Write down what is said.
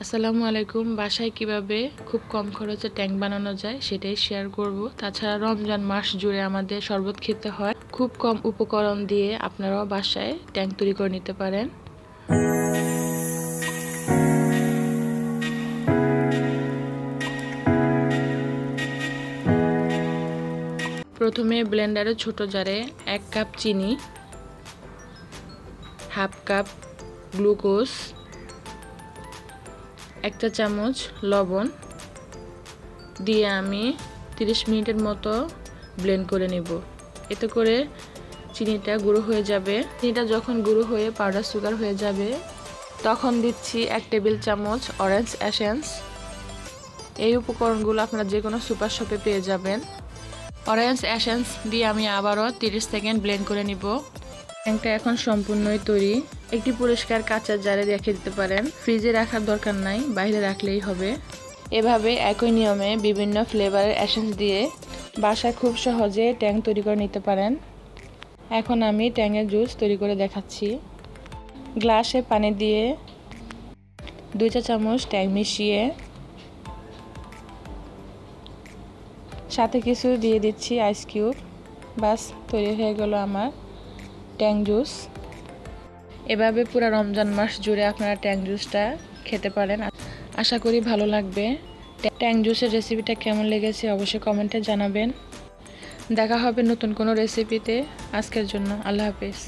আসসালামু আলাইকুম। বাসায় কিভাবে খুব কম খরচে ট্যাঙ্ক বানানো যায় সেটাই শেয়ার করব। তাছাড়া রমজান মাস জুড়ে আমাদের শরবত খেতে হয়। খুব কম উপকরণ দিয়ে আপনারাও বাসায় ট্যাঙ্ক তৈরি করে নিতে পারেন। প্রথমে ব্লেন্ডারে ছোট জারে 1 কাপ চিনি, হাফ কাপ গ্লুকোজ, 1 চা চামচ লবণ দিয়ে আমি 30 মিনিটের মতো ব্লেন্ড করে নেব। এতে করে চিনিটা গুঁড়ো হয়ে যাবে। চিনিটা যখন গুঁড়ো হয়ে পাউডার সুগার হয়ে যাবে তখন দিচ্ছি 1 টেবিল চামচ অরেঞ্জ এসেন্স। এই উপকরণগুলো আপনারা যে কোনো সুপার শপে পেয়ে যাবেন। অরেঞ্জ এসেন্স দিয়ে আমি আবারও 30 সেকেন্ড ব্লেন্ড করে নিব। ট্যাঙ্কটা এখন সম্পূর্ণই তৈরি। একটি পরিষ্কার কাঁচের জারে রেখে দিতে পারেন। ফ্রিজে রাখার দরকার নাই, বাইরে রাখলেই হবে। এভাবে একই নিয়মে বিভিন্ন ফ্লেভারের এসেন্স দিয়ে বাসায় খুব সহজে ট্যাঙ্ক তৈরি করে নিতে পারেন। এখন আমি ট্যাঙ্কের জুস তৈরি করে দেখাচ্ছি। গ্লাসে পানি দিয়ে 2 চা চামচ ট্যাঙ্ক মিশিয়ে সাথে কিছু দিয়ে দিচ্ছি আইস কিউব। বাস তৈরি হয়ে গেল আমার ট্যাঙ্ক জুস। এভাবে পুরো রমজান মাস জুড়ে আপনারা ট্যাঙ্ক জুসটা খেতে পারেন। আশা করি ভালো লাগবে। ট্যাঙ্ক জুসের রেসিপিটা কেমন লেগেছে অবশ্যই কমেন্টে জানাবেন। দেখা হবে নতুন কোনো রেসিপিতে। আজকের জন্য আল্লাহ হাফেজ।